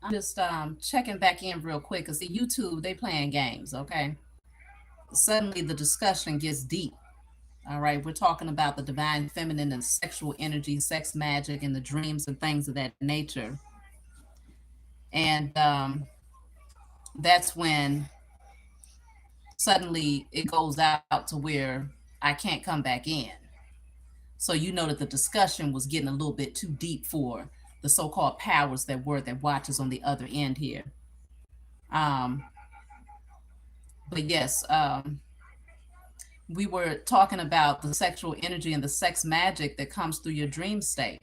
I'm just checking back in real quick because the YouTube, they playing games, okay? Suddenly the discussion gets deep. All right, we're talking about the divine feminine and sexual energy, sex magic, and the dreams and things of that nature. And that's when suddenly it goes out to where I can't come back in. So you know that the discussion was getting a little bit too deep for the so-called powers that watches on the other end here. Um, but yes, we were talking about the sexual energy and the sex magic that comes through your dream state.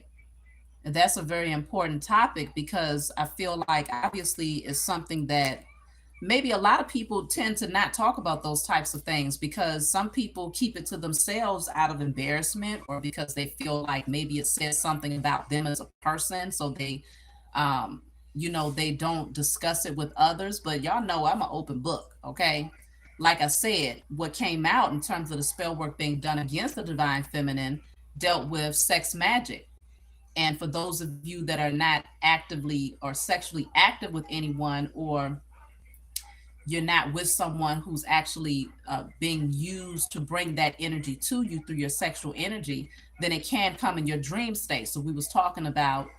And that's a very important topic because I feel like obviously it's something that maybe a lot of people tend to not talk about those types of things because some people keep it to themselves out of embarrassment or because they feel like maybe it says something about them as a person. So um, they don't discuss it with others. But y'all know I'm an open book, okay? Like I said, what came out in terms of the spell work being done against the divine feminine dealt with sex magic. And for those of you that are not actively or sexually active with anyone, or you're not with someone who's actually being used to bring that energy to you through your sexual energy, then it can come in your dream state. So we was talking about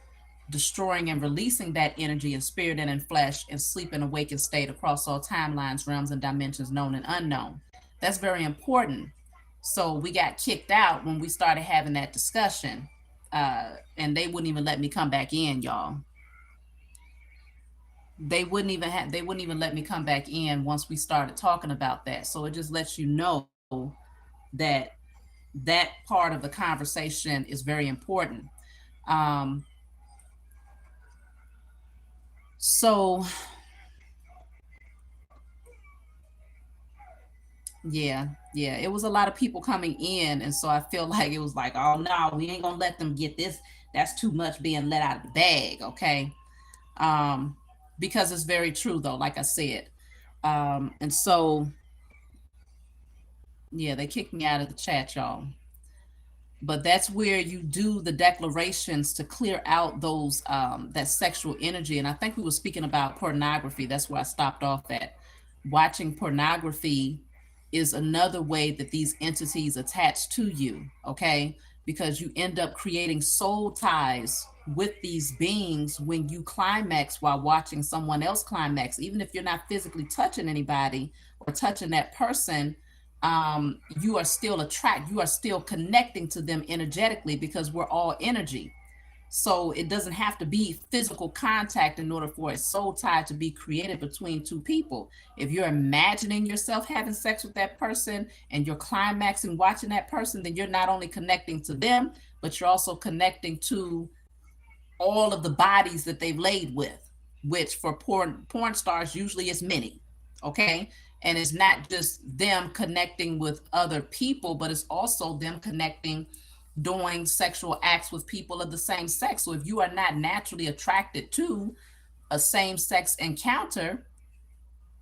destroying and releasing that energy in spirit and in flesh and sleep and awakened state across all timelines, realms, and dimensions known and unknown. That's very important. So we got kicked out when we started having that discussion, and they wouldn't even let me come back in, y'all. They wouldn't even let me come back in once we started talking about that. So it just lets you know that that part of the conversation is very important. Um, so yeah, it was a lot of people coming in, and so I feel like it was like, oh no, we ain't gonna let them get this. That's too much being let out of the bag, okay? Um, because it's very true though, like I said. And so yeah, they kicked me out of the chat, y'all. But that's where you do the declarations to clear out those that sexual energy. And I think we were speaking about pornography. That's where I stopped off at. Watching pornography is another way that these entities attach to you, okay? Because you end up creating soul ties with these beings when you climax while watching someone else climax. Even if you're not physically touching anybody or touching that person, you are still you are still connecting to them energetically because we're all energy. So it doesn't have to be physical contact in order for a soul tie to be created between two people. If you're imagining yourself having sex with that person and you're climaxing watching that person, then you're not only connecting to them, but you're also connecting to all of the bodies that they've laid with, which for porn stars usually is many. Okay. And it's not just them connecting with other people, but it's also them connecting, doing sexual acts with people of the same sex. So if you are not naturally attracted to a same sex encounter,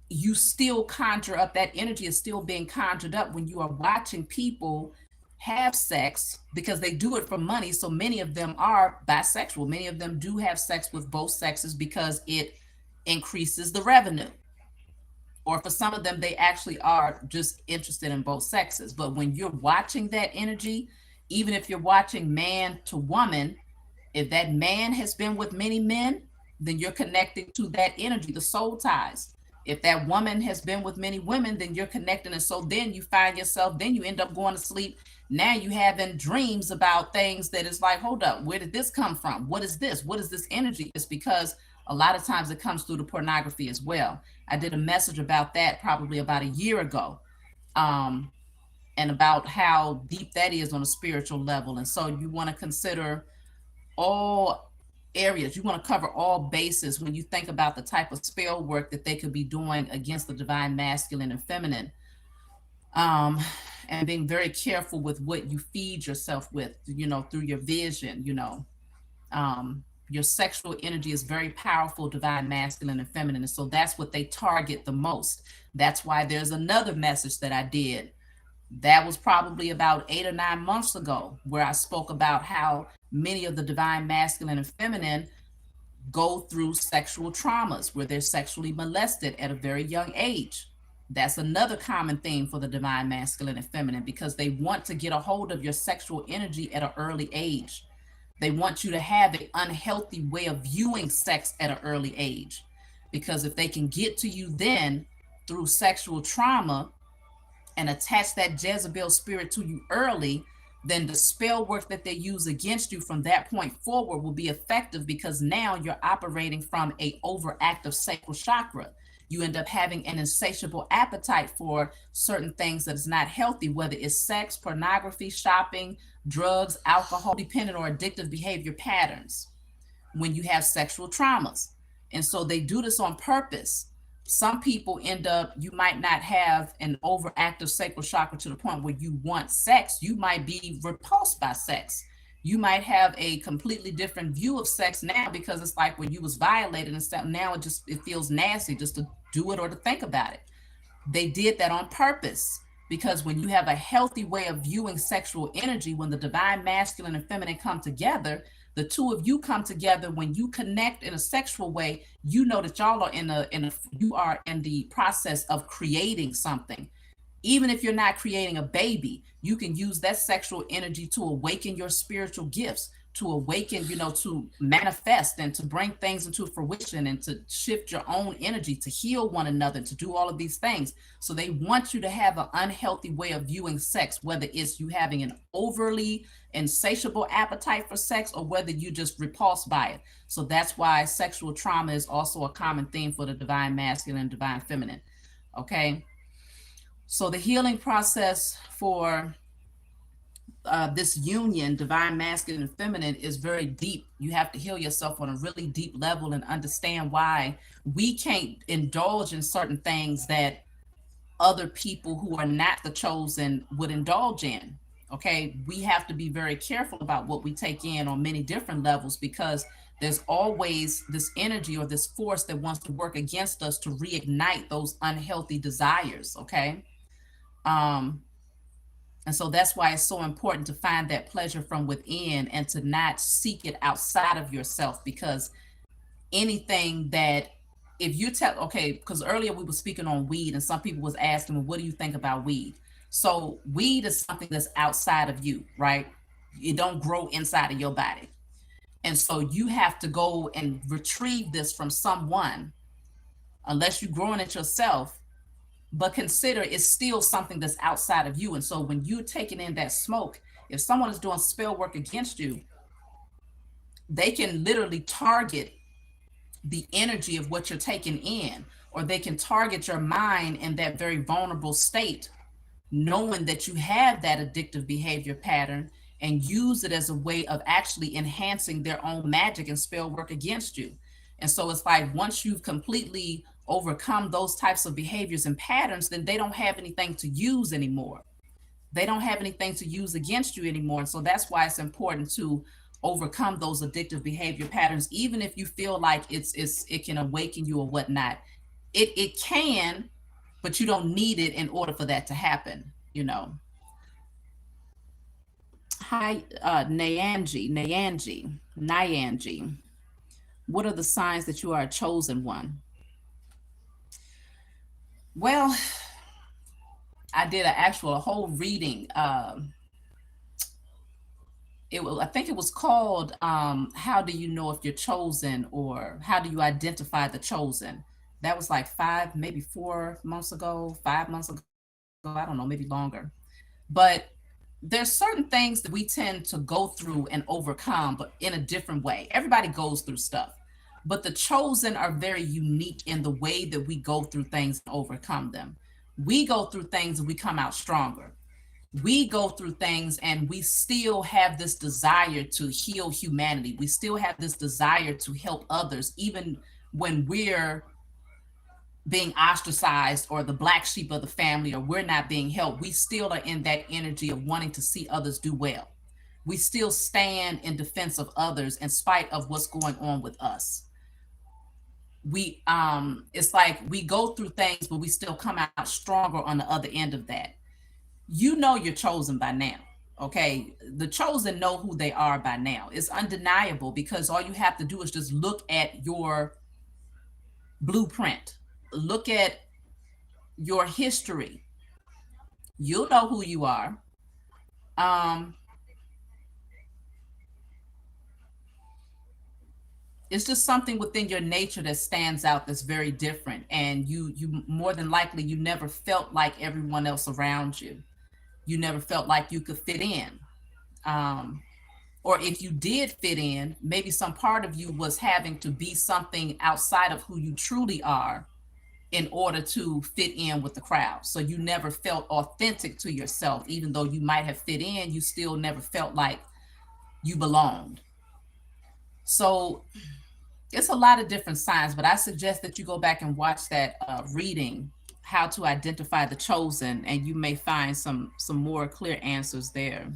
you still conjure up, that energy is still being conjured up when you are watching people have sex because they do it for money. So many of them are bisexual. Many of them do have sex with both sexes because it increases the revenue. Or for some of them, they actually are just interested in both sexes. But when you're watching that energy, even if you're watching man to woman, if that man has been with many men, then you're connecting to that energy, the soul ties. If that woman has been with many women, then you're connecting. And so then you find yourself, then you end up going to sleep. Now you having dreams about things that is like, hold up, where did this come from? What is this? What is this energy? It's because a lot of times it comes through the pornography as well. I did a message about that probably about a year ago. Um, and about how deep that is on a spiritual level. And so you want to consider all areas. You want to cover all bases when you think about the type of spell work that they could be doing against the divine masculine and feminine. Um, and being very careful with what you feed yourself with, through your vision, your sexual energy is very powerful, divine masculine and feminine. And so that's what they target the most. That's why there's another message that I did that was probably about 8 or 9 months ago, where I spoke about how many of the divine masculine and feminine go through sexual traumas where they're sexually molested at a very young age. That's another common theme for the divine masculine and feminine, because they want to get a hold of your sexual energy at an early age. They want you to have an unhealthy way of viewing sex at an early age, because if they can get to you then through sexual trauma and attach that Jezebel spirit to you early, then the spell work that they use against you from that point forward will be effective, because now you're operating from a overactive sacral chakra. You end up having an insatiable appetite for certain things that is not healthy, whether it's sex, pornography, shopping, drugs, alcohol, dependent or addictive behavior patterns when you have sexual traumas. And so they do this on purpose. Some people end up, you might not have an overactive sacral chakra to the point where you want sex. You might be repulsed by sex. You might have a completely different view of sex now, because it's like when you was violated and stuff, now it feels nasty just to do it or to think about it. They did that on purpose, because when you have a healthy way of viewing sexual energy, when the divine masculine and feminine come together, the two of you come together, when you connect in a sexual way, you know that y'all are you are in the process of creating something. Even if you're not creating a baby, you can use that sexual energy to awaken your spiritual gifts, to awaken, to manifest and to bring things into fruition and to shift your own energy, to heal one another, to do all of these things. So they want you to have an unhealthy way of viewing sex, whether it's you having an overly insatiable appetite for sex or whether you just repulsed by it. So that's why sexual trauma is also a common theme for the divine masculine and divine feminine. Okay. So the healing process for this union, divine masculine and feminine, is very deep. You have to heal yourself on a really deep level and understand why we can't indulge in certain things that other people who are not the chosen would indulge in. Okay, we have to be very careful about what we take in on many different levels, because there's always this energy or this force that wants to work against us to reignite those unhealthy desires. Okay. And so that's why it's so important to find that pleasure from within and to not seek it outside of yourself. Because anything that, if you tell, okay, because earlier we were speaking on weed and some people was asking, well, what do you think about weed? So weed is something that's outside of you, right? It don't grow inside of your body. And so you have to go and retrieve this from someone, unless you're growing it yourself. But consider it's still something that's outside of you. And so when you're taking in that smoke, if someone is doing spell work against you, they can literally target the energy of what you're taking in, or they can target your mind in that very vulnerable state, knowing that you have that addictive behavior pattern, and use it as a way of actually enhancing their own magic and spell work against you. And so it's like, once you've completely overcome those types of behaviors and patterns, then they don't have anything to use anymore. They don't have anything to use against you anymore. And so that's why it's important to overcome those addictive behavior patterns, even if you feel like it can awaken you or whatnot. It can, but you don't need it in order for that to happen, Hi, Nyanji. What are the signs that you are a chosen one? Well, I did a whole reading. I think it was called How Do You Know If You're Chosen, or How Do You Identify the Chosen? That was like 5 months ago, 5 months ago, I don't know, maybe longer. But there's certain things that we tend to go through and overcome, but in a different way. Everybody goes through stuff, but the chosen are very unique in the way that we go through things and overcome them. We go through things and we come out stronger. We go through things and we still have this desire to heal humanity. We still have this desire to help others, even when we're being ostracized or the black sheep of the family, or we're not being helped. We still are in that energy of wanting to see others do well. We still stand in defense of others in spite of what's going on with us. It's like we go through things, but we still come out stronger on the other end of that. You're chosen by now. Okay, the chosen know who they are by now. It's undeniable because all you have to do is just look at your blueprint, look at your history. You'll know who you are. Um, it's just something within your nature that stands out that's very different, and you more than likely you never felt like everyone else around you. You never felt like you could fit in. Um, or if you did fit in, maybe some part of you was having to be something outside of who you truly are in order to fit in with the crowd. So you never felt authentic to yourself. Even though you might have fit in, you still never felt like you belonged. So it's a lot of different signs, but I suggest that you go back and watch that reading, How to Identify the Chosen, and you may find some more clear answers there.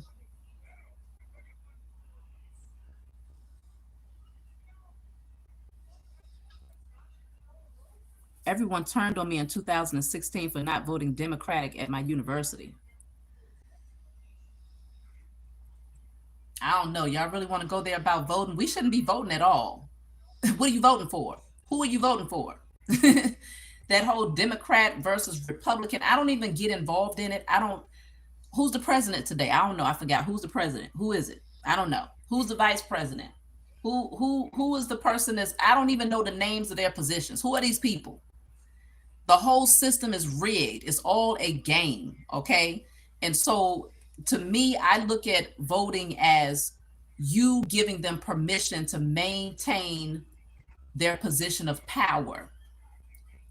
Everyone turned on me in 2016 for not voting Democratic at my university. I don't know. Y'all really want to go there about voting? We shouldn't be voting at all. What are you voting for? Who are you voting for? That whole Democrat versus Republican, I don't even get involved in it. I don't. Who's the president today? I don't know. I forgot. Who's the president? Who is it? I don't know. Who's the vice president? Who is the person that's, I don't even know the names of their positions. Who are these people? The whole system is rigged. It's all a game, okay? And so to me, I look at voting as you giving them permission to maintain their position of power,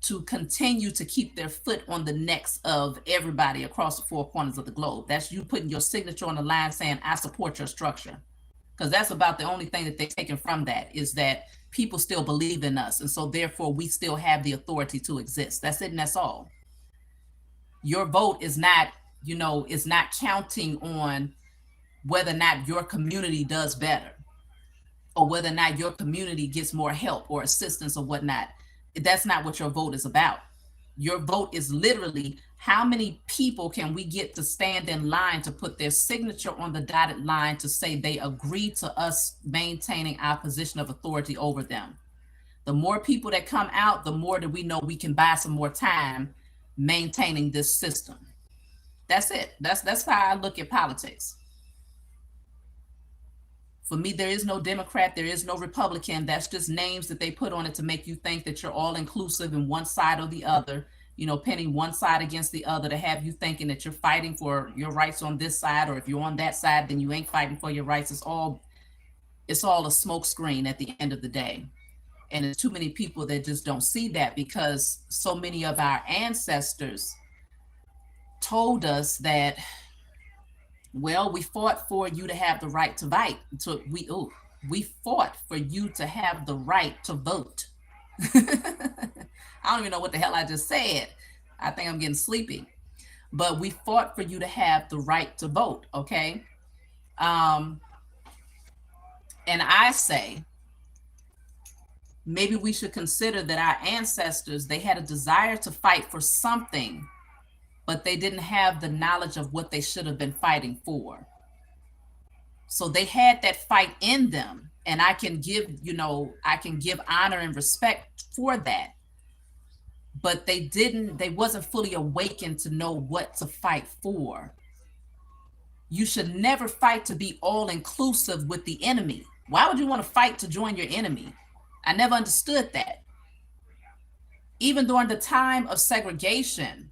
to continue to keep their foot on the necks of everybody across the four corners of the globe. That's you putting your signature on the line saying, I support your structure. Because that's about the only thing that they're taking from that, is that people still believe in us. And so therefore we still have the authority to exist. That's it, and that's all. Your vote is not, is not counting on whether or not your community does better, or whether or not your community gets more help or assistance or whatnot. That's not what your vote is about. Your vote is literally how many people can we get to stand in line to put their signature on the dotted line to say they agree to us maintaining our position of authority over them. The more people that come out, the more that we know we can buy some more time maintaining this system. That's it. That's how I look at politics. For me, there is no Democrat, there is no Republican. That's just names that they put on it to make you think that you're all inclusive in one side or the other, pinning one side against the other, to have you thinking that you're fighting for your rights on this side, or if you're on that side, then you ain't fighting for your rights. It's all a smoke screen at the end of the day. And there's too many people that just don't see that, because so many of our ancestors told us that, well, we fought for you to have the right to vote. So we fought for you to have the right to vote. I don't even know what the hell I just said. I think I'm getting sleepy. But we fought for you to have the right to vote, okay? And I say, maybe we should consider that our ancestors, they had a desire to fight for something, but they didn't have the knowledge of what they should have been fighting for. So they had that fight in them, and I can give honor and respect for that. But they wasn't fully awakened to know what to fight for. You should never fight to be all inclusive with the enemy. Why would you want to fight to join your enemy? I never understood that. Even during the time of segregation,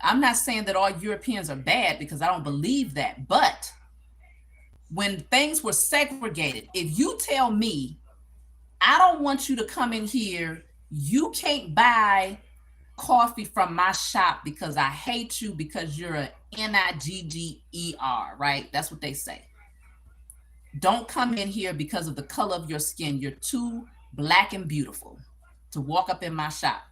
I'm not saying that all Europeans are bad, because I don't believe that. But when things were segregated, if you tell me, I don't want you to come in here, you can't buy coffee from my shop because I hate you because you're a Nigger, right? That's what they say. Don't come in here because of the color of your skin. You're too black and beautiful to walk up in my shop.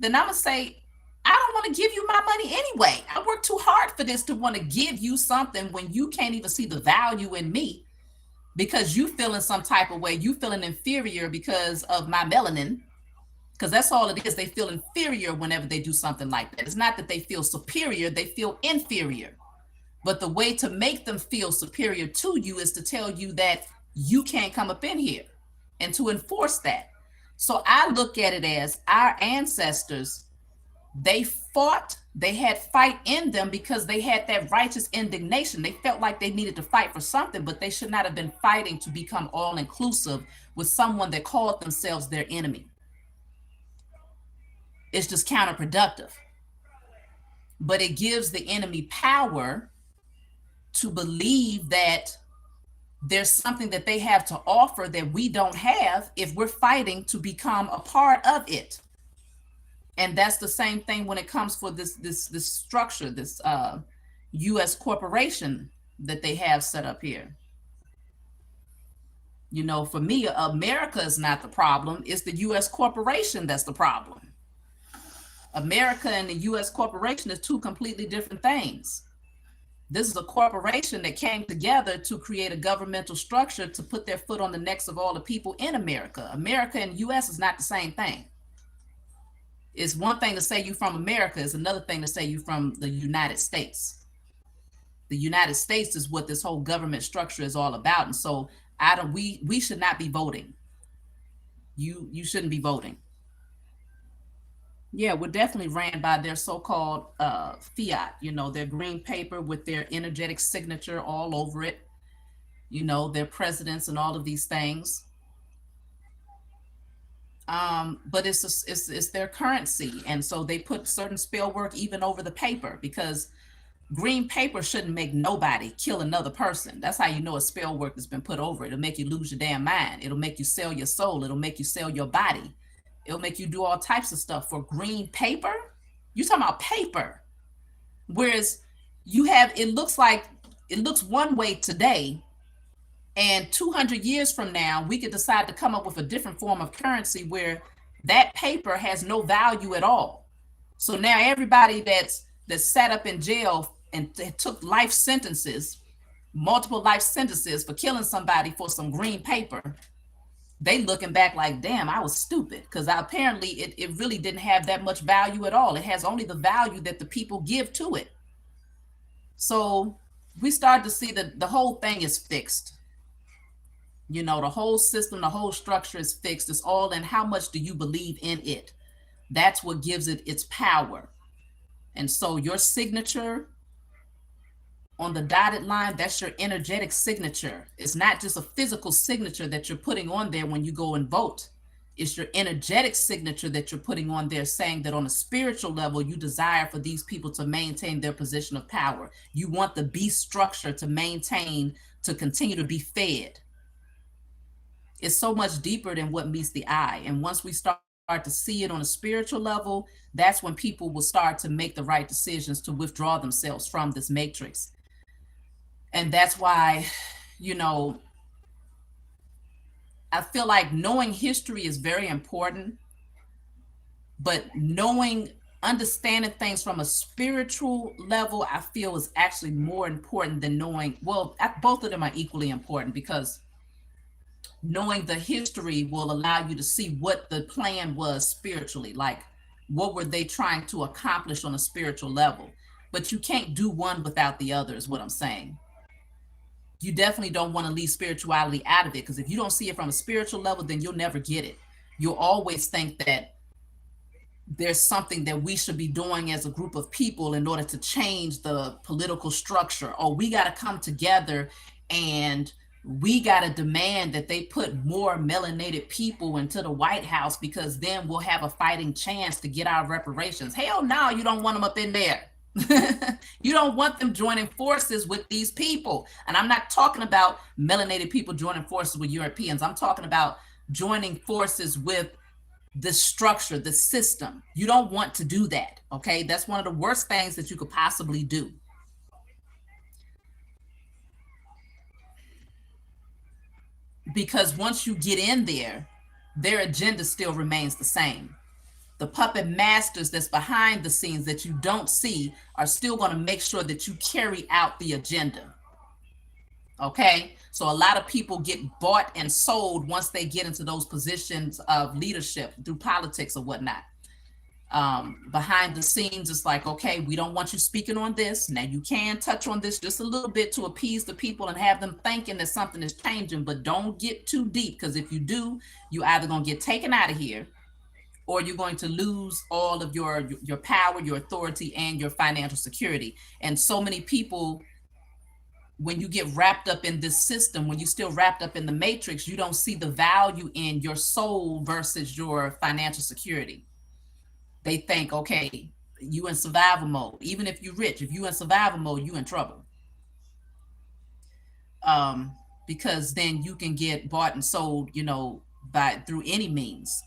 Then I'm going to say, I don't want to give you my money anyway. I worked too hard for this to want to give you something when you can't even see the value in me, because you feel in some type of way. You feeling inferior because of my melanin, because that's all it is. They feel inferior whenever they do something like that. It's not that they feel superior. They feel inferior. But the way to make them feel superior to you is to tell you that you can't come up in here, and to enforce that. So I look at it as our ancestors, they fought, they had fight in them because they had that righteous indignation. They felt like they needed to fight for something, but they should not have been fighting to become all inclusive with someone that called themselves their enemy. It's just counterproductive. But it gives the enemy power to believe that there's something that they have to offer that we don't have if we're fighting to become a part of it. And that's the same thing when it comes for this structure, this U.S. corporation that they have set up here. You know, for me, America is not the problem. It's the U.S. corporation that's the problem. America and the U.S. corporation is two completely different things. This is a corporation that came together to create a governmental structure to put their foot on the necks of all the people in America. America and U.S. is not the same thing. It's one thing to say you from America, it's another thing to say you from the United States. The United States is what this whole government structure is all about. And so we should not be voting. You shouldn't be voting. Yeah, we're definitely ran by their so-called fiat, you know, their green paper with their energetic signature all over it, you know, their presidents and all of these things. But it's their currency. And so they put certain spell work even over the paper, because green paper shouldn't make nobody kill another person. That's how you know a spell work has been put over it. It'll make you lose your damn mind. It'll make you sell your soul. It'll make you sell your body. It'll make you do all types of stuff for green paper. You're talking about paper. Whereas it looks one way today, and 200 years from now, we could decide to come up with a different form of currency where that paper has no value at all. So now everybody that's sat up in jail and took life sentences, multiple life sentences for killing somebody for some green paper, they looking back like, damn, I was stupid, because apparently it really didn't have that much value at all. It has only the value that the people give to it. So we start to see that the whole thing is fixed. You know, the whole system, the whole structure is fixed. It's all in how much do you believe in it. That's what gives it its power. And so your signature on the dotted line, that's your energetic signature. It's not just a physical signature that you're putting on there when you go and vote. It's your energetic signature that you're putting on there, saying that on a spiritual level, you desire for these people to maintain their position of power. You want the beast structure to maintain, to continue to be fed. It's so much deeper than what meets the eye. And once we start to see it on a spiritual level, that's when people will start to make the right decisions to withdraw themselves from this matrix. And that's why, you know, I feel like knowing history is very important, but understanding things from a spiritual level, I feel is actually more important than knowing, well, both of them are equally important, because knowing the history will allow you to see what the plan was spiritually, like what were they trying to accomplish on a spiritual level. But you can't do one without the other, is what I'm saying. You definitely don't want to leave spirituality out of it, because if you don't see it from a spiritual level, then you'll never get it. You'll always think that there's something that we should be doing as a group of people in order to change the political structure. Or we got to come together and we got to demand that they put more melanated people into the White House, because then we'll have a fighting chance to get our reparations. Hell no, you don't want them up in there. You don't want them joining forces with these people. And I'm not talking about melanated people joining forces with Europeans. I'm talking about joining forces with the structure, the system. You don't want to do that, okay? That's one of the worst things that you could possibly do. Because once you get in there, their agenda still remains the same. The puppet masters that's behind the scenes that you don't see are still going to make sure that you carry out the agenda. Okay? So a lot of people get bought and sold once they get into those positions of leadership through politics or whatnot. Behind the scenes, it's like, okay, we don't want you speaking on this. Now you can touch on this just a little bit to appease the people and have them thinking that something is changing, but don't get too deep, because if you do, you either gonna get taken out of here, or you're going to lose all of your power, your authority, and your financial security. And so many people, when you get wrapped up in this system, when you're still wrapped up in the matrix, you don't see the value in your soul versus your financial security. They think, okay, you in survival mode. Even if you're rich, if you in survival mode, you in trouble. Because then you can get bought and sold, by through any means.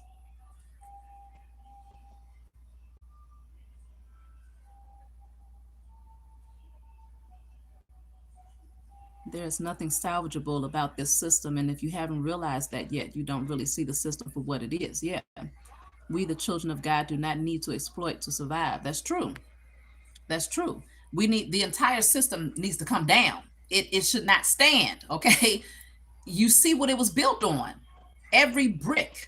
There's nothing salvageable about this system, and if you haven't realized that yet, you don't really see the system for what it is. Yeah, we, the children of God, do not need to exploit to survive. That's true. That's true. We need, the entire system needs to come down. It should not stand. Okay, you see what it was built on. Every brick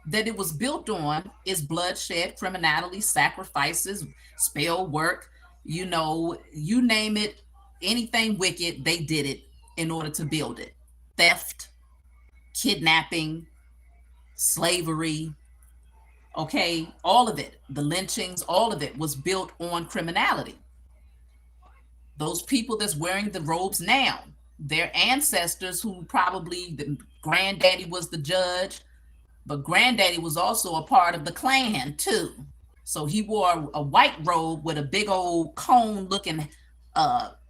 that it was built on is bloodshed, criminality, sacrifices, spell work, you name it, anything wicked, they did it in order to build it. Theft, kidnapping, slavery, okay, all of it, the lynchings, all of it was built on criminality. Those people that's wearing the robes now, their ancestors, who probably, the granddaddy was the judge, but granddaddy was also a part of the clan too. So he wore a white robe with a big old cone looking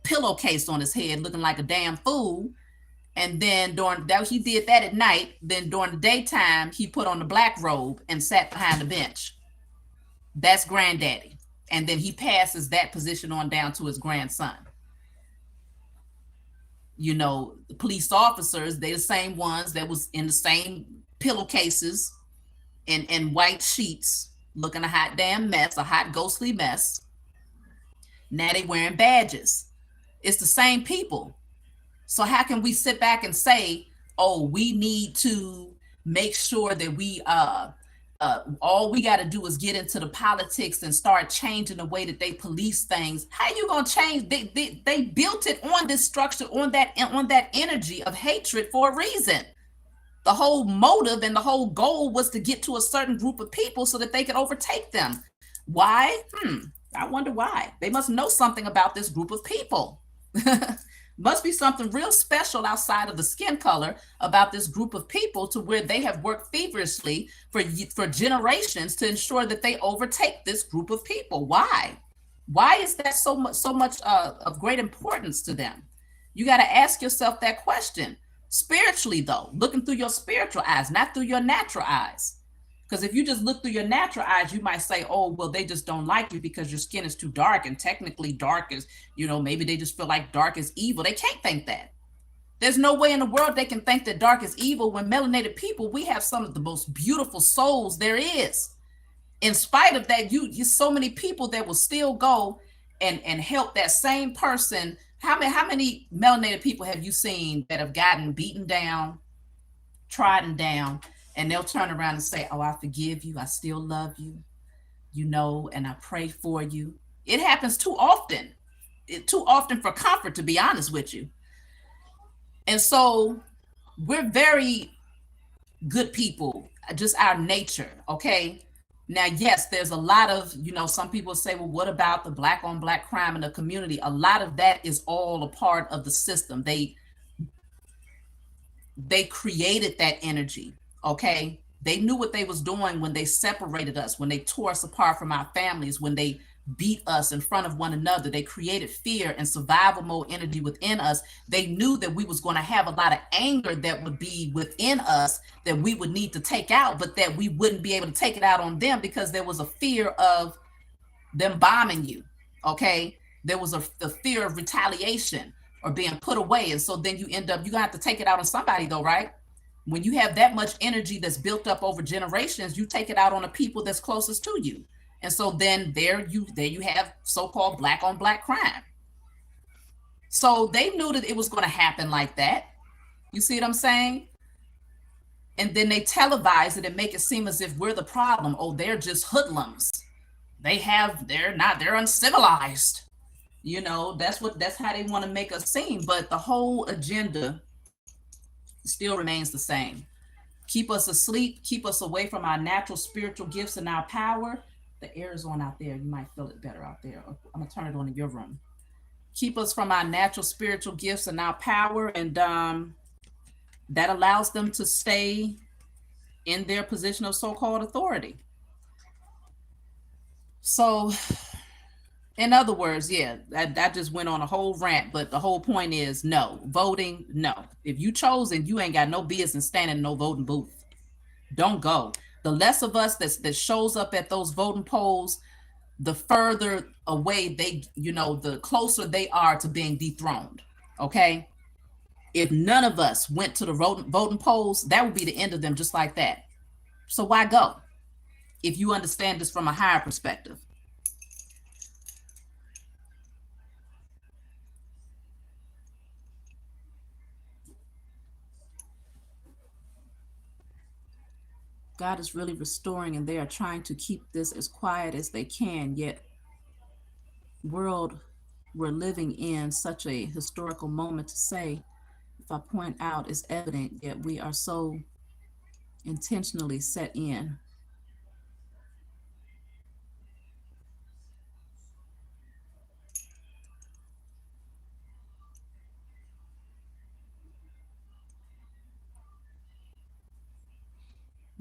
pillowcase on his head, looking like a damn fool. And then during that, he did that at night. Then during the daytime, he put on the black robe and sat behind the bench. That's granddaddy. And then he passes that position on down to his grandson. The police officers, they're the same ones that was in the same pillowcases and white sheets, looking a hot damn mess, a hot ghostly mess. Now they wearing badges. It's the same people. So how can we sit back and say, oh, we need to make sure that we all we got to do is get into the politics and start changing the way that they police things? How you gonna change? They built it on this structure, on that energy of hatred for a reason. The whole motive and the whole goal was to get to a certain group of people so that they could overtake them. Why? I wonder why. They must know something about this group of people. Must be something real special outside of the skin color about this group of people, to where they have worked feverishly for generations to ensure that they overtake this group of people. Why? Why is that so much of great importance to them? You got to ask yourself that question. Spiritually, though, looking through your spiritual eyes, not through your natural eyes. Because if you just look through your natural eyes, you might say, oh, well, they just don't like you because your skin is too dark. And technically dark is, maybe they just feel like dark is evil. They can't think that. There's no way in the world they can think that dark is evil, when melanated people, we have some of the most beautiful souls there is. In spite of that, you so many people that will still go and help that same person. How many melanated people have you seen that have gotten beaten down, trodden down, and they'll turn around and say, oh, I forgive you, I still love you, and I pray for you? It happens too often. Too often for comfort, to be honest with you. And so we're very good people, just our nature, okay? Now, yes, there's a lot of, some people say, well, what about the black on black crime in the community? A lot of that is all a part of the system. They created that energy, okay? They knew what they was doing when they separated us, when they tore us apart from our families, when they beat us in front of one another. They created fear and survival mode energy within us. They knew that we was going to have a lot of anger that would be within us that we would need to take out, but that we wouldn't be able to take it out on them because there was a fear of them bombing you, okay? There was the fear of retaliation or being put away. And so then you're going to have to take it out on somebody though, right? When you have that much energy that's built up over generations, you take it out on the people that's closest to you. And so then there you have so-called black on black crime. So they knew that it was going to happen like that. You see what I'm saying? And then they televise it and make it seem as if we're the problem. Oh, they're just hoodlums. they're uncivilized. That's how they want to make us seem. But the whole agenda still remains the same. Keep us asleep, keep us away from our natural spiritual gifts and our power. The air is on out there. You might feel it better out there. I'm gonna turn it on in your room. Keep us from our natural spiritual gifts and our power, and that allows them to stay in their position of so-called authority. So, in other words, yeah, that just went on a whole rant, but the whole point is no. Voting, no. If you chosen, you ain't got no business standing in no voting booth. Don't go. The less of us that shows up at those voting polls, the further away the closer they are to being dethroned. Okay? If none of us went to the voting polls, that would be the end of them just like that. So why go? If you understand this from a higher perspective. God is really restoring, and they are trying to keep this as quiet as they can, yet world we're living in such a historical moment to say, if I point out, is evident, yet we are so intentionally set in.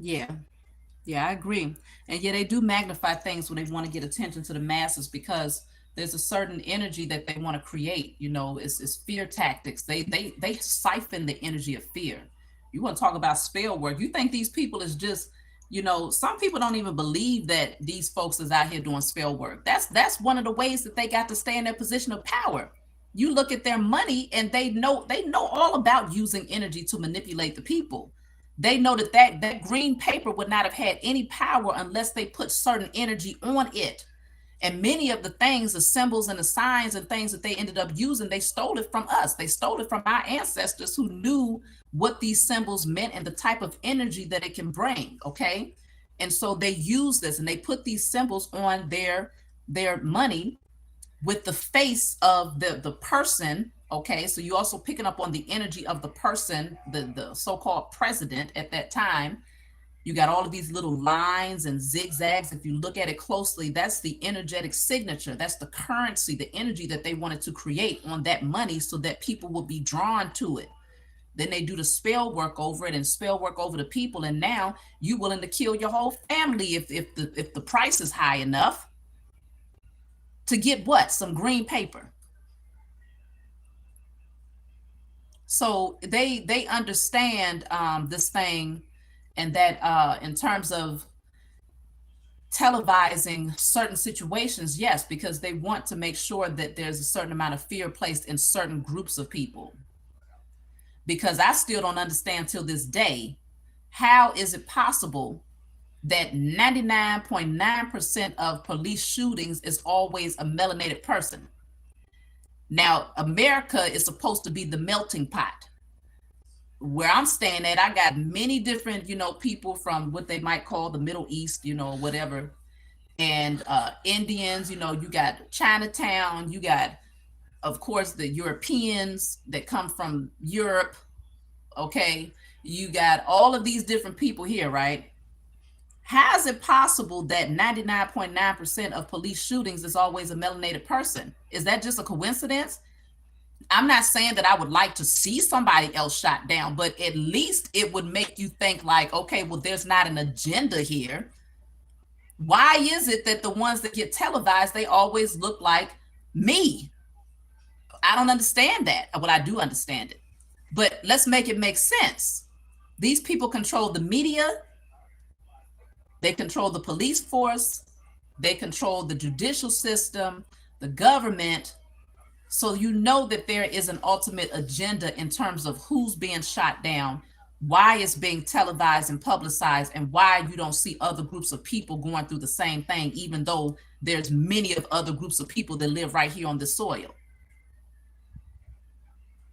Yeah, yeah, I agree. And yeah, they do magnify things when they want to get attention to the masses, because there's a certain energy that they want to create. It's fear tactics. They siphon the energy of fear. You want to talk about spell work? You think these people is just, some people don't even believe that these folks is out here doing spell work. That's one of the ways that they got to stay in their position of power. You look at their money, and they know all about using energy to manipulate the people. They know that green paper would not have had any power unless they put certain energy on it. And many of the things, the symbols and the signs and things that they ended up using, they stole it from us. They stole it from our ancestors who knew what these symbols meant and the type of energy that it can bring. Okay. And so they use this, and they put these symbols on their money with the face of the person. Okay, so you also picking up on the energy of the person, the so-called president at that time. You got all of these little lines and zigzags. If you look at it closely, that's the energetic signature. That's the currency, the energy that they wanted to create on that money so that people will be drawn to it. Then they do the spell work over it and spell work over the people. And now you willing to kill your whole family if the price is high enough to get what? Some green paper. So they understand this thing, and that in terms of televising certain situations, yes, because they want to make sure that there's a certain amount of fear placed in certain groups of people. Because I still don't understand till this day, how is it possible that 99.9% of police shootings is always a melanated person? Now, America is supposed to be the melting pot. Where I'm staying at, I got many different, people from what they might call the Middle East, whatever. And Indians, you got Chinatown, you got, of course, the Europeans that come from Europe. Okay. You got all of these different people here, right? How is it possible that 99.9% of police shootings is always a melanated person? Is that just a coincidence? I'm not saying that I would like to see somebody else shot down, but at least it would make you think like, okay, well, there's not an agenda here. Why is it that the ones that get televised, they always look like me? I don't understand that. Well, I do understand it, but let's make it make sense. These people control the media. They control the police force. They control the judicial system, the government. So you know that there is an ultimate agenda in terms of who's being shot down, why it's being televised and publicized, and why you don't see other groups of people going through the same thing, even though there's many of other groups of people that live right here on the soil.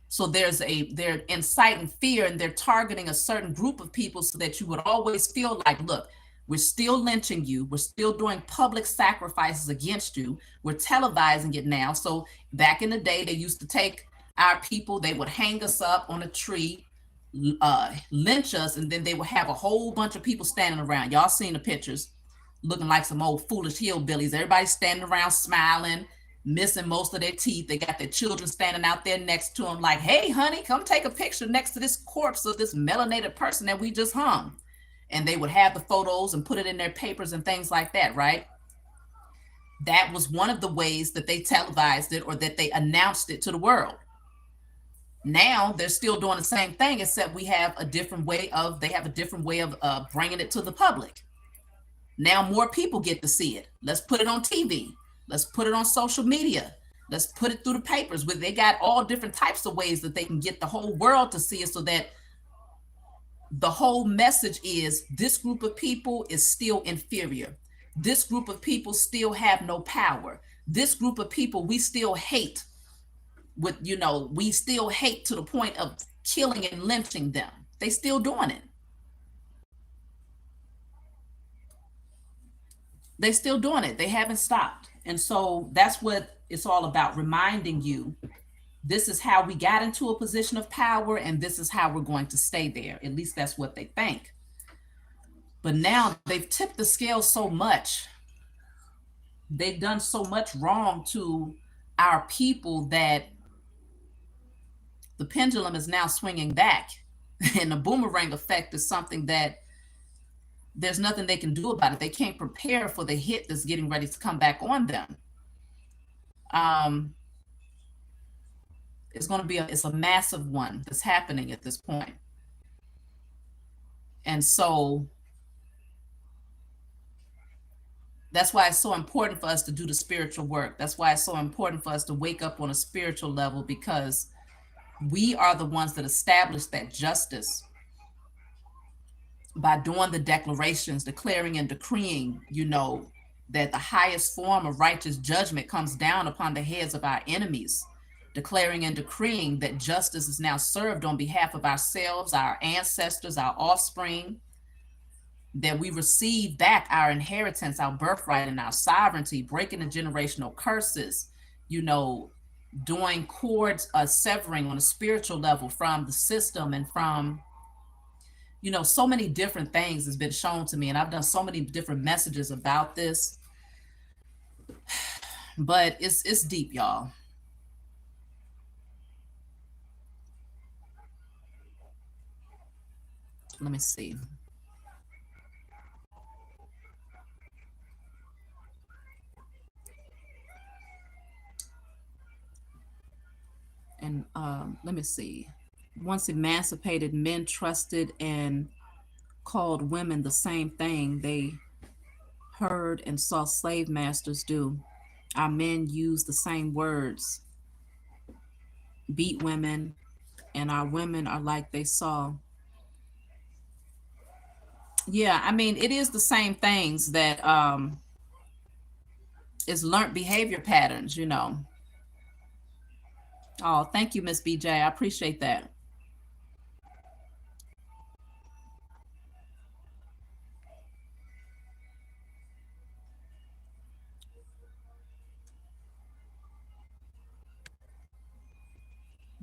So they're inciting fear, and they're targeting a certain group of people so that you would always feel like, look, We're still lynching you. We're still doing public sacrifices against you. We're televising it now. So back in the day, they used to take our people, they would hang us up on a tree, lynch us, and then they would have a whole bunch of people standing around. Y'all seen the pictures, looking like some old foolish hillbillies. Everybody standing around smiling, missing most of their teeth. They got their children standing out there next to them like, hey, honey, come take a picture next to this corpse of this melanated person that we just hung. And they would have the photos and put it in their papers and things like that, right? That was one of the ways that they televised it or that they announced it to the world. Now they're still doing the same thing, except they have a different way of bringing it to the public. Now more people get to see it. Let's put it on TV. Let's put it on social media. Let's put it through the papers. They got all different types of ways that they can get the whole world to see it, so that the whole message is this group of people is still inferior. This group of people still have no power. This group of people we still hate we still hate to the point of killing and lynching them. They still doing it. They still doing it. They haven't stopped. And so that's what it's all about, reminding you this is how we got into a position of power, and this is how we're going to stay there. At least that's what they think. But now they've tipped the scale so much. They've done so much wrong to our people that the pendulum is now swinging back. And the boomerang effect is something that there's nothing they can do about it. They can't prepare for the hit that's getting ready to come back on them. It's a massive one that's happening at this point. And so that's why it's so important for us to do the spiritual work. That's why it's so important for us to wake up on a spiritual level, because we are the ones that establish that justice by doing the declarations, declaring and decreeing, that the highest form of righteous judgment comes down upon the heads of our enemies, declaring and decreeing that justice is now served on behalf of ourselves, our ancestors, our offspring, that we receive back our inheritance, our birthright, and our sovereignty, breaking the generational curses, doing cords severing on a spiritual level from the system and from, so many different things has been shown to me. And I've done so many different messages about this, but it's deep, y'all. Let me see. And let me see. Once emancipated, men trusted and called women the same thing they heard and saw slave masters do. Our men use the same words, beat women, and our women are like they saw. Yeah, I mean, it is the same things that is learned behavior patterns, Oh, thank you, Miss BJ. I appreciate that.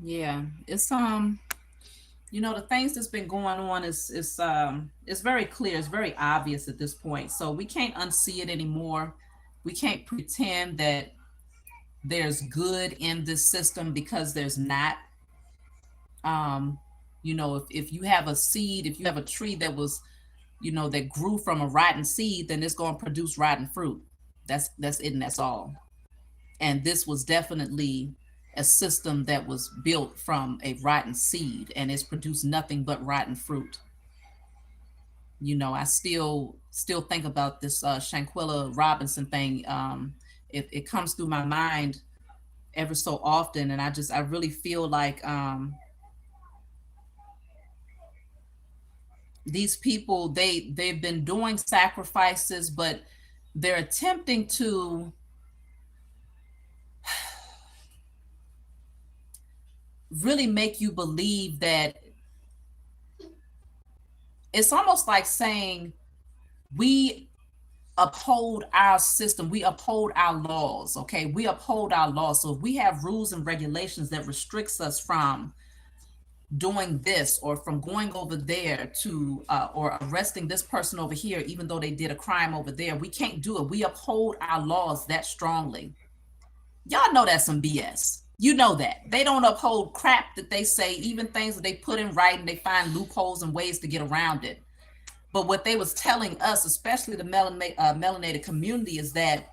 Yeah, it's the things that's been going on is it's very clear, it's very obvious at this point. So we can't unsee it anymore. We can't pretend that there's good in this system, because there's not. If you have a seed, if you have a tree that was, that grew from a rotten seed, then it's going to produce rotten fruit. That's it, and that's all. And this was definitely a system that was built from a rotten seed, and it's produced nothing but rotten fruit. I still think about this Shanquella Robinson thing. It comes through my mind ever so often, and I really feel like these people, they've been doing sacrifices, but they're attempting to really make you believe that it's almost like saying We uphold our system, we uphold our laws. Okay, we uphold our laws. So if we have rules and regulations that restricts us from doing this or from going over there to or arresting this person over here even though they did a crime over there, we can't do it. We uphold our laws that strongly. Y'all know that's some BS. You know that they don't uphold crap that they say, even things that they put in writing. They find loopholes and ways to get around it. But what they was telling us, especially the melanated community, is that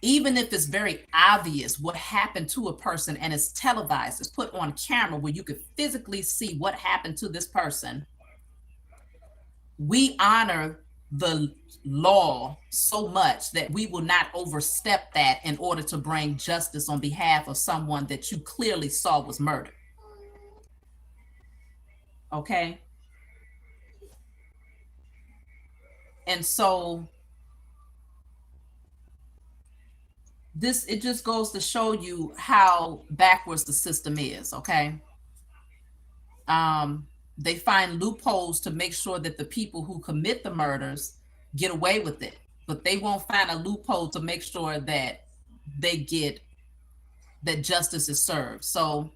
even if it's very obvious what happened to a person and it's televised, it's put on camera where you could physically see what happened to this person, we honor the law so much that we will not overstep that in order to bring justice on behalf of someone that you clearly saw was murdered. Okay? And so this, it just goes to show you how backwards the system is. Okay? They find loopholes to make sure that the people who commit the murders get away with it, but they won't find a loophole to make sure that they get, that justice is served. So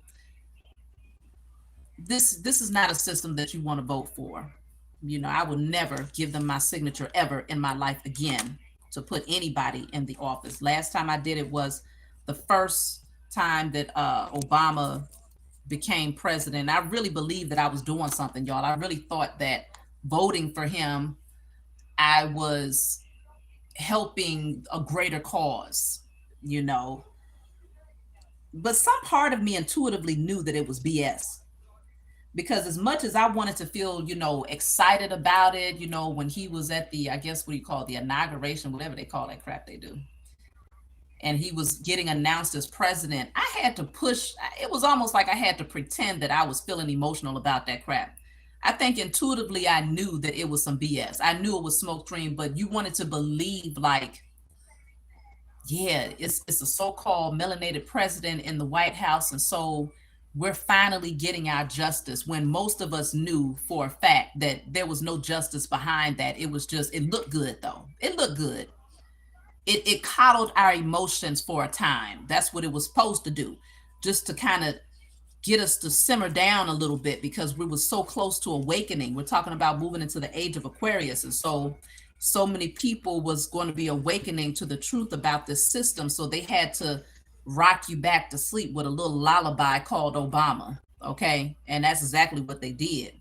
this is not a system that you want to vote for. You know, I will never give them my signature ever in my life again to put anybody in the office. Last time I did it was the first time that Obama became president. I really believed that I was doing something, y'all. I really thought that voting for him, I was helping a greater cause, you know. But some part of me intuitively knew that it was BS. Because as much as I wanted to feel, you know, excited about it, you know, when he was at the, I guess what do you call it, the inauguration, whatever they call that crap they do, and he was getting announced as president, I had to push. It was almost like I had to pretend that I was feeling emotional about that crap. I think intuitively I knew that it was some BS. I knew it was smoke screen, but you wanted to believe like, yeah, it's a so-called melanated president in the White House, and so we're finally getting our justice, when most of us knew for a fact that there was no justice behind that. It was just, it looked good though. It looked good. It coddled our emotions for a time. That's what it was supposed to do, just to kind of get us to simmer down a little bit, because we were so close to awakening. We're talking about moving into the age of Aquarius, and so many people was going to be awakening to the truth about this system, so they had to rock you back to sleep with a little lullaby called Obama. Okay, and that's exactly what they did.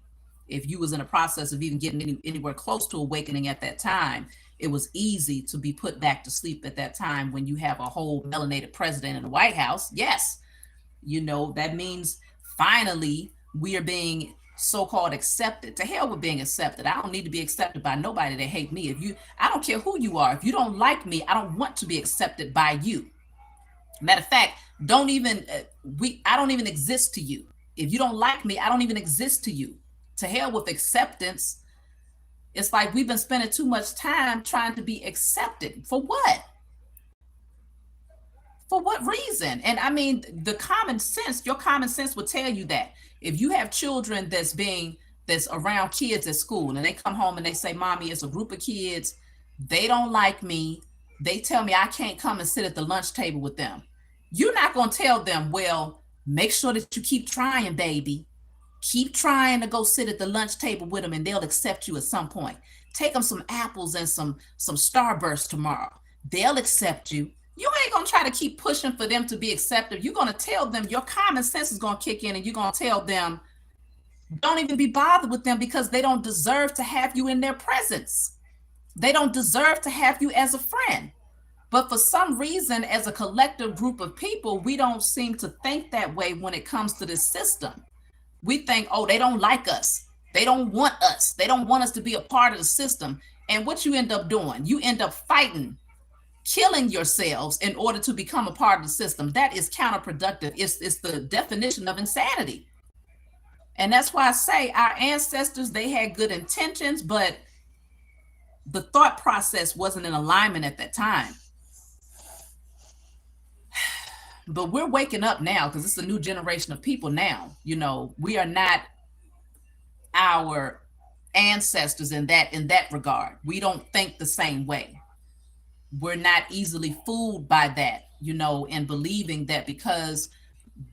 If you was in a process of even getting anywhere close to awakening at that time, it was easy to be put back to sleep at that time when you have a whole melanated president in the White House. Yes, you know, that means finally we are being so-called accepted. To hell with being accepted. I don't need to be accepted by nobody that hate me. I don't care who you are. If you don't like me, I don't want to be accepted by you. Matter of fact, I don't even exist to you. If you don't like me, I don't even exist to you. To hell with acceptance. It's like we've been spending too much time trying to be accepted. For what? For what reason? And I mean, your common sense would tell you that if you have children that's around kids at school, and they come home and they say, Mommy, it's a group of kids, they don't like me, they tell me I can't come and sit at the lunch table with them. You're not going to tell them, well, make sure that you keep trying, baby. Keep trying to go sit at the lunch table with them and they'll accept you at some point. Take them some apples and some Starburst tomorrow. They'll accept you. You ain't going to try to keep pushing for them to be accepted. You're going to tell them, your common sense is going to kick in, and you're going to tell them, don't even be bothered with them, because they don't deserve to have you in their presence. They don't deserve to have you as a friend. But for some reason, as a collective group of people, we don't seem to think that way when it comes to this system. We think, oh, they don't like us. They don't want us. They don't want us to be a part of the system. And what you end up doing, you end up fighting, killing yourselves in order to become a part of the system. That is counterproductive. It's the definition of insanity. And that's why I say our ancestors, they had good intentions, but the thought process wasn't in alignment at that time. But we're waking up now, because it's a new generation of people now. You know, we are not our ancestors in that regard. We don't think the same way. We're not easily fooled by that, and believing that because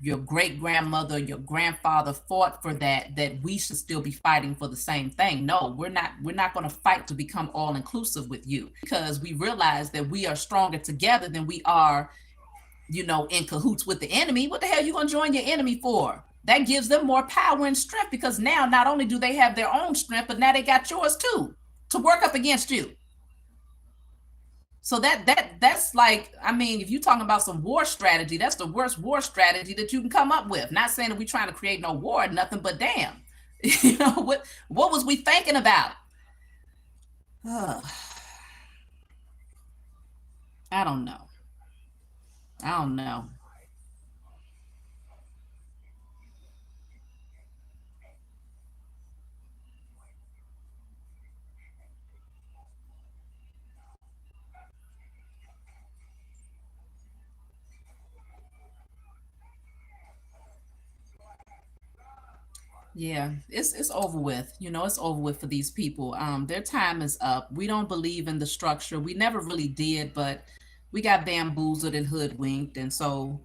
your great grandmother, your grandfather fought for that we should still be fighting for the same thing. No, we're not going to fight to become all inclusive with you, because we realize that we are stronger together than we are, in cahoots with the enemy. What the hell are you going to join your enemy for? That gives them more power and strength, because now not only do they have their own strength, but now they got yours too to work up against you. So that's like, I mean, if you're talking about some war strategy, that's the worst war strategy that you can come up with. Not saying that we're trying to create no war or nothing, but damn, what was we thinking about? I don't know. I don't know. Yeah, it's over with. It's over with for these people. Their time is up. We don't believe in the structure. We never really did, but we got bamboozled and hoodwinked. And so,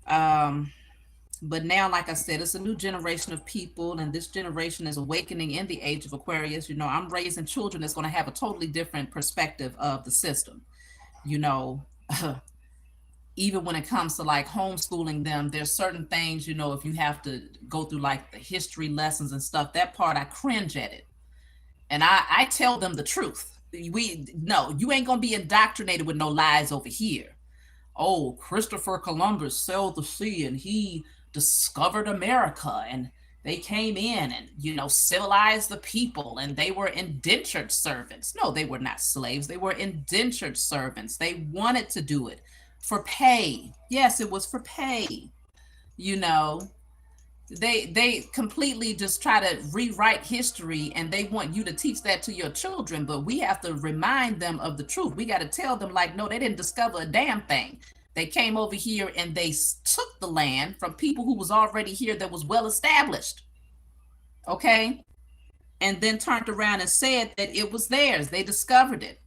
but now, like I said, it's a new generation of people, and this generation is awakening in the age of Aquarius. I'm raising children that's going to have a totally different perspective of the system. You know, even when it comes to like homeschooling them, there's certain things, if you have to go through like the history lessons and stuff, that part I cringe at it. And I tell them the truth. No, you ain't gonna be indoctrinated with no lies over here. Oh, Christopher Columbus sailed the sea and he discovered America, and they came in and civilized the people, and they were indentured servants. No, they were not slaves. They were indentured servants. They wanted to do it for pay. Yes, it was for pay. You know, they completely just try to rewrite history, and they want you to teach that to your children, but we have to remind them of the truth. We got to tell them, like, no, they didn't discover a damn thing. They came over here and they took the land from people who was already here, that was well established. Okay. And then turned around and said that it was theirs. They discovered it.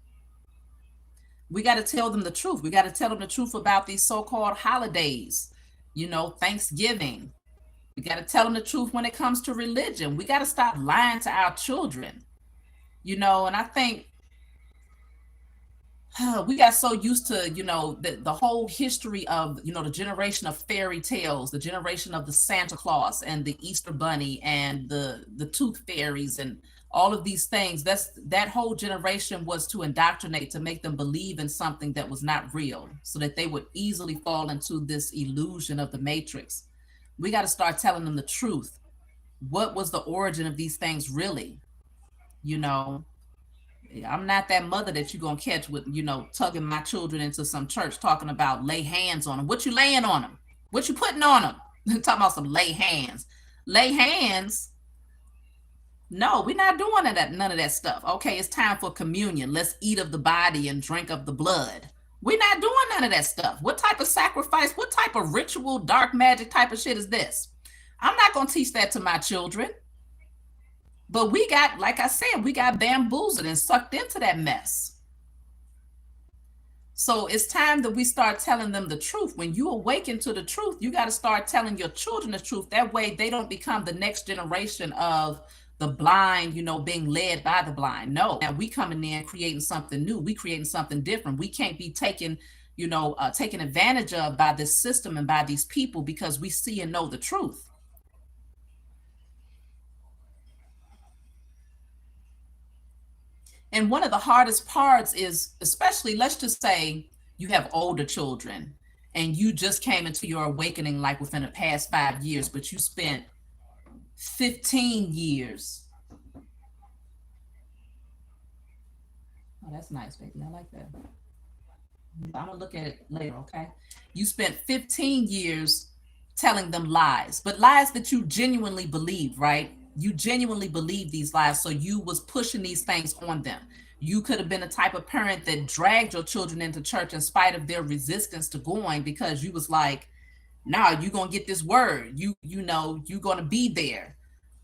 We got to tell them the truth. We got to tell them the truth about these so-called holidays, Thanksgiving. We got to tell them the truth when it comes to religion. We got to stop lying to our children, and I think we got so used to, the whole history of, the generation of fairy tales, the generation of the Santa Claus and the Easter Bunny and the tooth fairies and all of these things. That whole generation was to indoctrinate, to make them believe in something that was not real, so that they would easily fall into this illusion of the matrix. We got to start telling them the truth. What was the origin of these things really? I'm not that mother that you're going to catch with, tugging my children into some church talking about lay hands on them. What you laying on them? What you putting on them? Talking about some lay hands. Lay hands? No, we're not doing none of that stuff. Okay, it's time for communion. Let's eat of the body and drink of the blood. We're not doing none of that stuff. What type of sacrifice, what type of ritual, dark magic type of shit is this? I'm not going to teach that to my children. But we got, like I said, we got bamboozled and sucked into that mess. So it's time that we start telling them the truth. When you awaken to the truth, you got to start telling your children the truth. That way they don't become the next generation of the blind, being led by the blind. No, now we coming in creating something new. We creating something different. We can't be taken, taken advantage of by this system and by these people, because we see and know the truth. And one of the hardest parts is, especially, let's just say you have older children and you just came into your awakening like within the past 5 years, but you spent 15 years. Oh, that's nice, baby. I like that. I'm gonna look at it later, okay? You spent 15 years telling them lies, but lies that you genuinely believe, right? You genuinely believe these lies, so you was pushing these things on them. You could have been the type of parent that dragged your children into church in spite of their resistance to going, because you was like, nah, you're gonna get this word. You're gonna be there.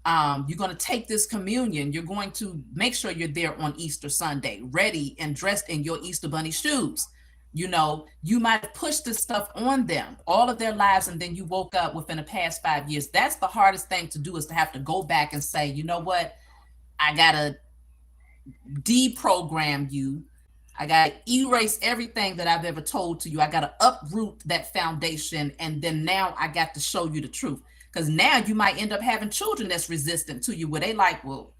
You're going to take this communion. You're going to make sure you're there on Easter Sunday, ready and dressed in your Easter bunny shoes. You know, you might have pushed this stuff on them all of their lives, and then you woke up within the past 5 years. That's the hardest thing to do, is to have to go back and say, you know what, I gotta deprogram you. I gotta erase everything that I've ever told to you. I gotta uproot that foundation, and then now I got to show you the truth. Because now you might end up having children that's resistant to you, where they like, well,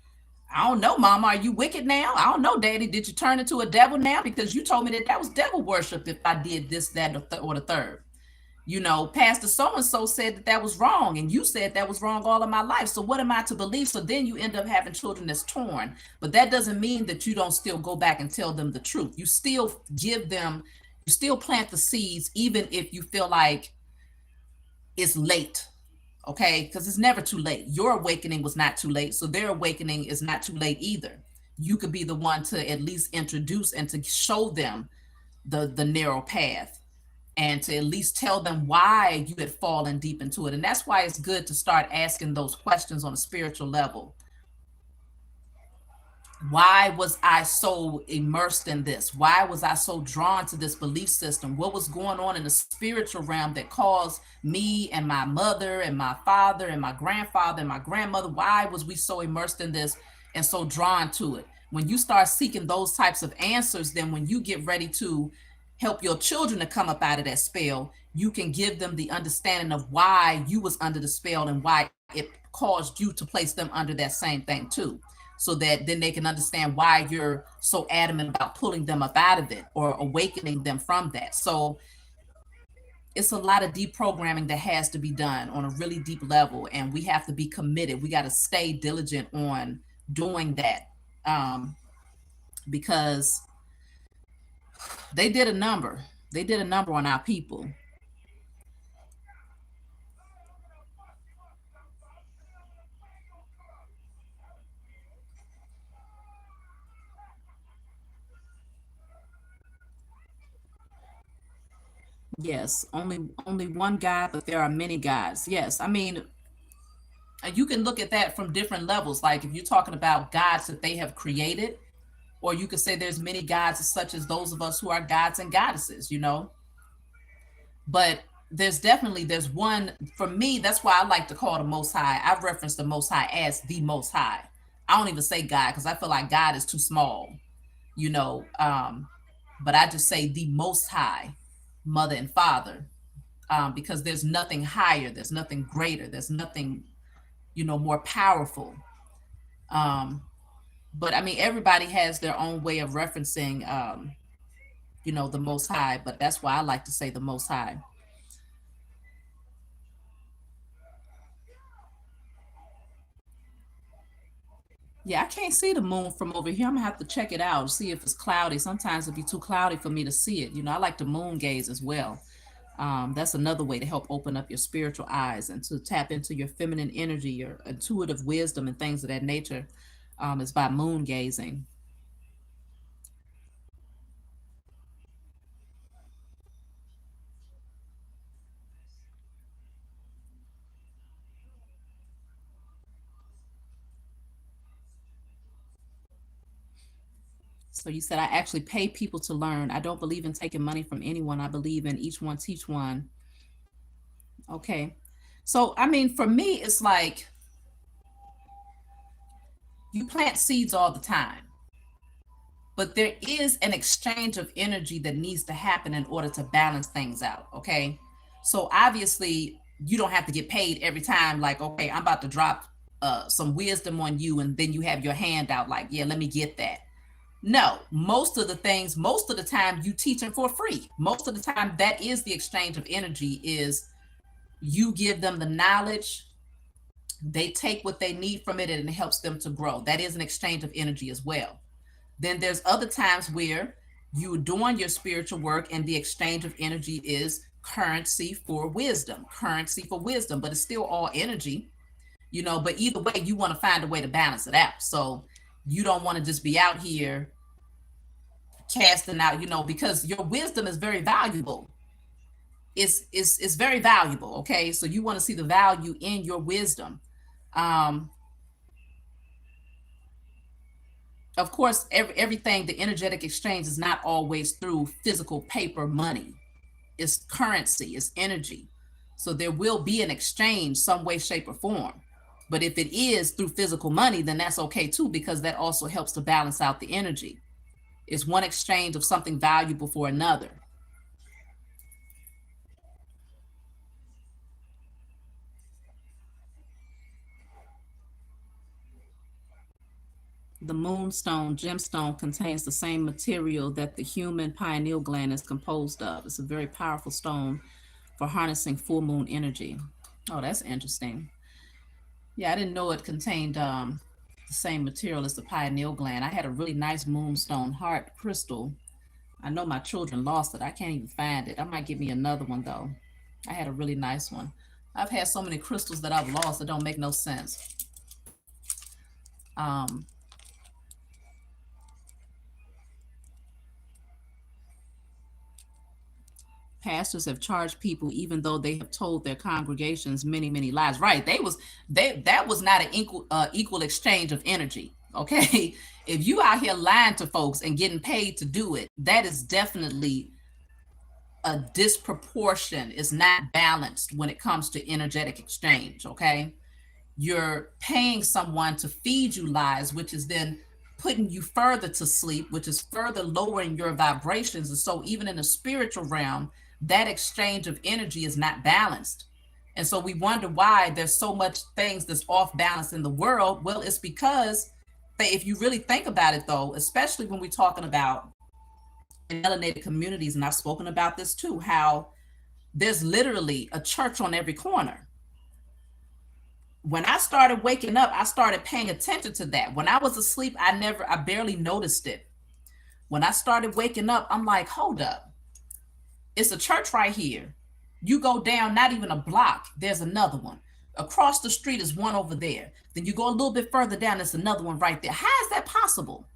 I don't know, Mama, are you wicked now? I don't know, Daddy, did you turn into a devil now? Because you told me that that was devil worship if I did this, that, or the third. You know, Pastor so and so said that that was wrong, and you said that was wrong all of my life. So what am I to believe? So then you end up having children that's torn. But that doesn't mean that you don't still go back and tell them the truth. You still give them, you still plant the seeds, even if you feel like it's late. Okay, because it's never too late. Your awakening was not too late, so their awakening is not too late either. You could be the one to at least introduce and to show them the narrow path, and to at least tell them why you had fallen deep into it. And that's why it's good to start asking those questions on a spiritual level. Why was I so immersed in this? Why was I so drawn to this belief system? What was going on in the spiritual realm that caused me and my mother and my father and my grandfather and my grandmother, why was we so immersed in this and so drawn to it? When you start seeking those types of answers, then when you get ready to help your children to come up out of that spell, you can give them the understanding of why you was under the spell and why it caused you to place them under that same thing too, so that then they can understand why you're so adamant about pulling them up out of it or awakening them from that. So it's a lot of deprogramming that has to be done on a really deep level, and we have to be committed. We got to stay diligent on doing that, because they did a number. They did a number on our people. Yes, only one God, but there are many gods. Yes, I mean, you can look at that from different levels. Like if you're talking about gods that they have created, or you could say there's many gods such as those of us who are gods and goddesses, you know. But there's one for me. That's why I like to call the Most High. I've referenced the Most High as the Most High. I don't even say God because I feel like God is too small, you know. But I just say the Most High, Mother and Father, because there's nothing higher, there's nothing greater, there's nothing, you know, more powerful. Um, but I mean, everybody has their own way of referencing, you know, the Most High. But that's why I like to say the Most High. Yeah, I can't see the moon from over here. I'm gonna have to check it out, see if it's cloudy. Sometimes it'd be too cloudy for me to see it. You know, I like to moon gaze as well. That's another way to help open up your spiritual eyes and to tap into your feminine energy, your intuitive wisdom, and things of that nature. Is by moon gazing. So you said I actually pay people to learn. I don't believe in taking money from anyone. I believe in each one teach one. Okay. So I mean, for me, it's like you plant seeds all the time, but there is an exchange of energy that needs to happen in order to balance things out. Okay. So obviously, you don't have to get paid every time, like, okay, I'm about to drop some wisdom on you, and then you have your hand out, like, yeah, let me get that. No, most of the things, most of the time, you teaching for free. Most of the time, that is the exchange of energy, is you give them the knowledge, they take what they need from it, and it helps them to grow. That is an exchange of energy as well. Then there's other times where you're doing your spiritual work and the exchange of energy is currency for wisdom, currency for wisdom, but it's still all energy, you know. But either way, you want to find a way to balance it out. So you don't want to just be out here casting out, you know, because your wisdom is very valuable. It's very valuable. Okay. So you want to see the value in your wisdom. Of course, everything, the energetic exchange is not always through physical paper money. It's currency, it's energy. So there will be an exchange some way, shape, or form. But if it is through physical money, then that's okay too, because that also helps to balance out the energy. It's one exchange of something valuable for another. The moonstone gemstone contains the same material that the human pineal gland is composed of. It's a very powerful stone for harnessing full moon energy. Oh, that's interesting. Yeah, I didn't know it contained the same material as the pineal gland. I had a really nice moonstone heart crystal. I know my children lost it. I can't even find it. I might give me another one though. I had a really nice one. I've had so many crystals that I've lost that don't make no sense. Um, Pastors have charged people even though they have told their congregations many, many lies. Right? That was not an equal exchange of energy. Okay, if you out here lying to folks and getting paid to do it, that is definitely a disproportion. Is not balanced when it comes to energetic exchange. Okay, you're paying someone to feed you lies, which is then putting you further to sleep, which is further lowering your vibrations. And so, even in the spiritual realm, that exchange of energy is not balanced. And so, we wonder why there's so much things that's off balance in the world. Well, it's because if you really think about it, though, especially when we're talking about melanated communities, and I've spoken about this too, how there's literally a church on every corner. When I started waking up, I started paying attention to that. When I was asleep, I barely noticed it. When I started waking up, I'm like, hold up. It's a church right here. You go down, not even a block, there's another one. Across the street is one over there. Then you go a little bit further down, there's another one right there. How is that possible?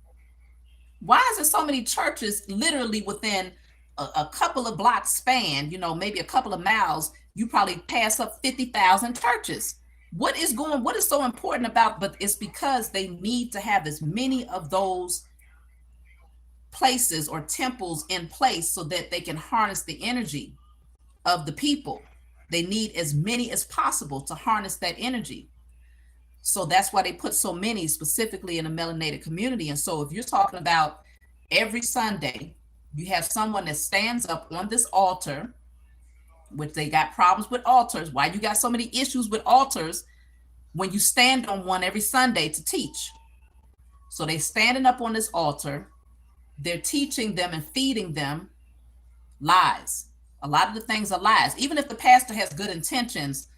Why is there so many churches literally within a couple of blocks span, maybe a couple of miles, you probably pass up 50,000 churches. What is so important about, but it's because they need to have as many of those places or temples in place so that they can harness the energy of the people. They need as many as possible to harness that energy. So that's why they put so many specifically in the melanated community. And so if you're talking about every Sunday, you have someone that stands up on this altar, which they got problems with altars. Why you got so many issues with altars when you stand on one every Sunday to teach? So they standing up on this altar, they're teaching them and feeding them lies. A lot of the things are lies. Even if the pastor has good intentions,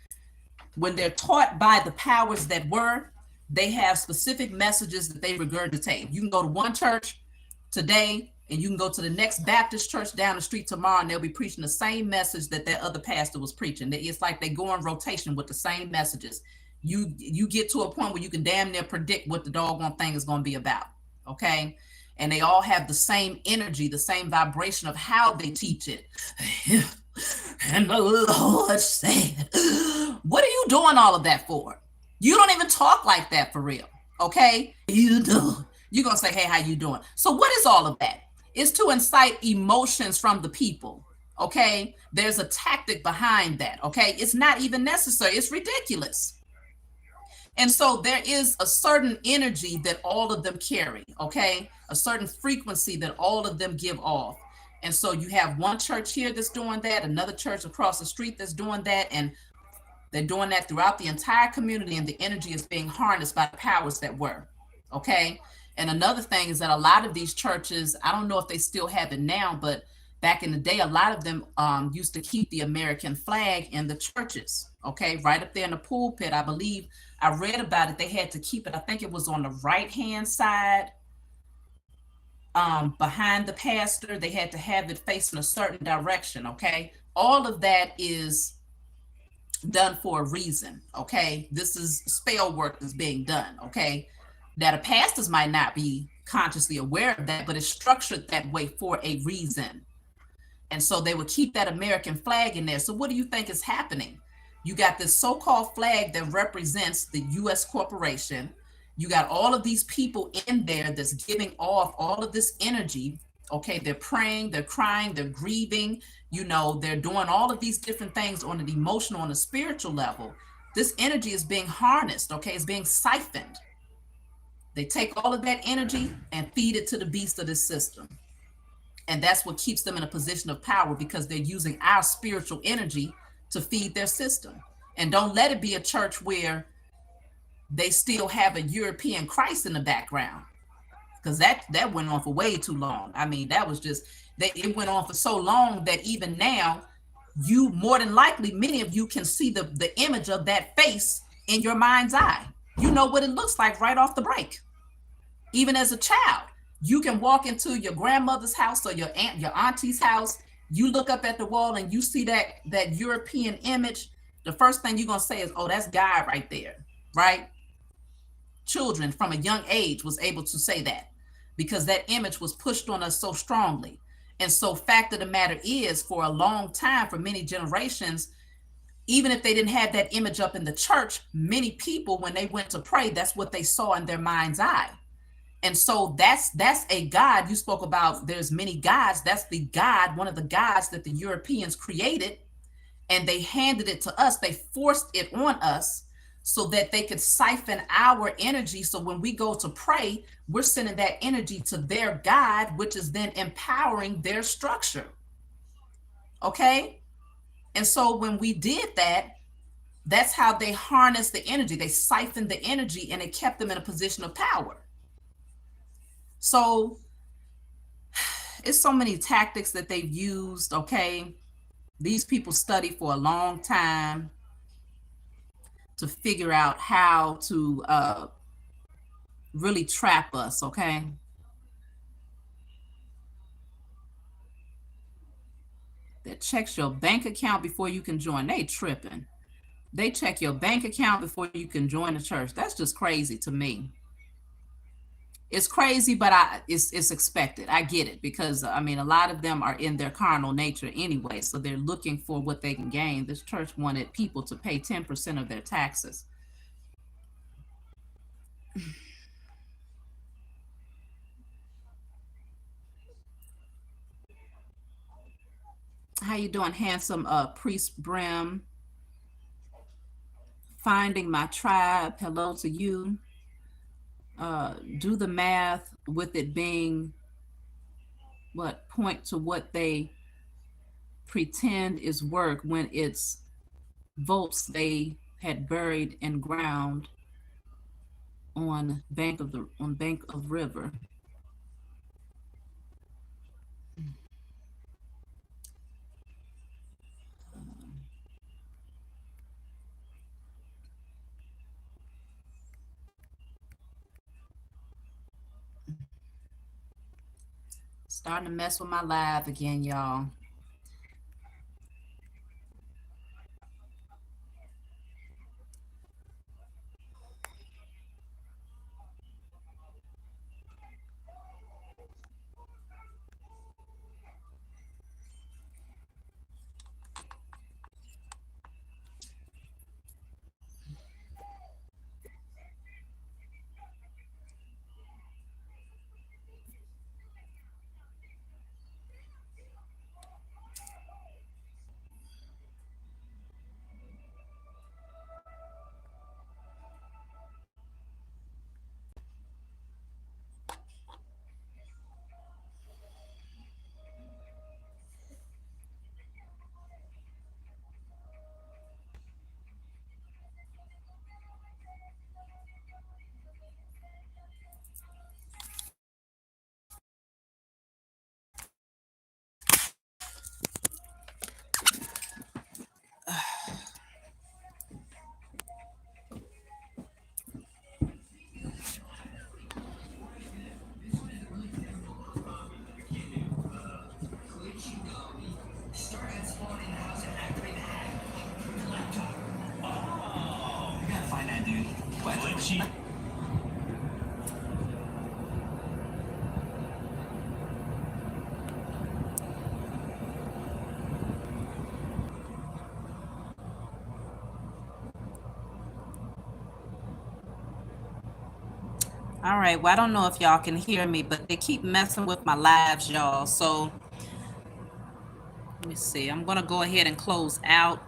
when they're taught by the powers that were, they have specific messages that they regurgitate. You can go to one church today and you can go to the next Baptist church down the street tomorrow and they'll be preaching the same message that other pastor was preaching. It's like they go in rotation with the same messages. You get to a point where you can damn near predict what the doggone thing is going to be about. Okay. And they all have the same energy, the same vibration of how they teach it. And the Lord said, what are you doing all of that for? You don't even talk like that for real. Okay. You do. You're going to say, hey, how you doing? So what is all of that? It's to incite emotions from the people. Okay. There's a tactic behind that. Okay. It's not even necessary. It's ridiculous. And so there is a certain energy that all of them carry. Okay. A certain frequency that all of them give off. And so you have one church here that's doing that, another church across the street that's doing that, and they're doing that throughout the entire community, and the energy is being harnessed by the powers that were. Okay. And another thing is that a lot of these churches, I don't know if they still have it now, but back in the day, a lot of them used to keep the American flag in the churches. Okay. Right up there in the pulpit, I believe I read about it. They had to keep it. I think it was on the right-hand side. Behind the pastor, they had to have it facing a certain direction. Okay. All of that is done for a reason. Okay. This is spell work that's being done. Okay. Now the pastors might not be consciously aware of that, but it's structured that way for a reason. And so they would keep that American flag in there. So what do you think is happening? You got this so-called flag that represents the U.S. corporation. You got all of these people in there that's giving off all of this energy. Okay, they're praying, they're crying, they're grieving, they're doing all of these different things on an emotional, on a spiritual level. This energy is being harnessed, okay, it's being siphoned. They take all of that energy and feed it to the beast of this system. And that's what keeps them in a position of power, because they're using our spiritual energy to feed their system. And don't let it be a church where they still have a European Christ in the background, because that went on for way too long. I mean, that was just that it went on for so long that even now, you more than likely, many of you can see the image of that face in your mind's eye. You know what it looks like right off the break. Even as a child, you can walk into your grandmother's house or your auntie's house. You look up at the wall and you see that European image. The first thing you're gonna say is, "Oh, that's God right there," right? Children from a young age was able to say that because that image was pushed on us so strongly. And so, fact of the matter is, for a long time, for many generations, even if they didn't have that image up in the church, many people, when they went to pray, that's what they saw in their mind's eye. And so that's a God. You spoke about there's many gods. That's the God, one of the gods that the Europeans created, and they handed it to us. They forced it on us so that they could siphon our energy. So when we go to pray, we're sending that energy to their God, which is then empowering their structure. Okay? And so when we did that, that's how they harnessed the energy. They siphoned the energy and it kept them in a position of power. So it's so many tactics that they've used, okay? These people study for a long time to figure out how to really trap us, okay? That checks your bank account before you can join. They tripping. They check your bank account before you can join the church. That's just crazy to me. It's crazy, but it's expected. I get it, because I mean, a lot of them are in their carnal nature anyway, so they're looking for what they can gain. This church wanted people to pay 10% of their taxes. How you doing, handsome priest Brim? Finding my tribe. Hello to you. Do the math with it being what point to what they pretend is work when it's votes they had buried in ground on bank of river. Starting to mess with my live again, y'all. All right. Well, I don't know if y'all can hear me, but they keep messing with my lives, y'all. So let me see. I'm going to go ahead and close out.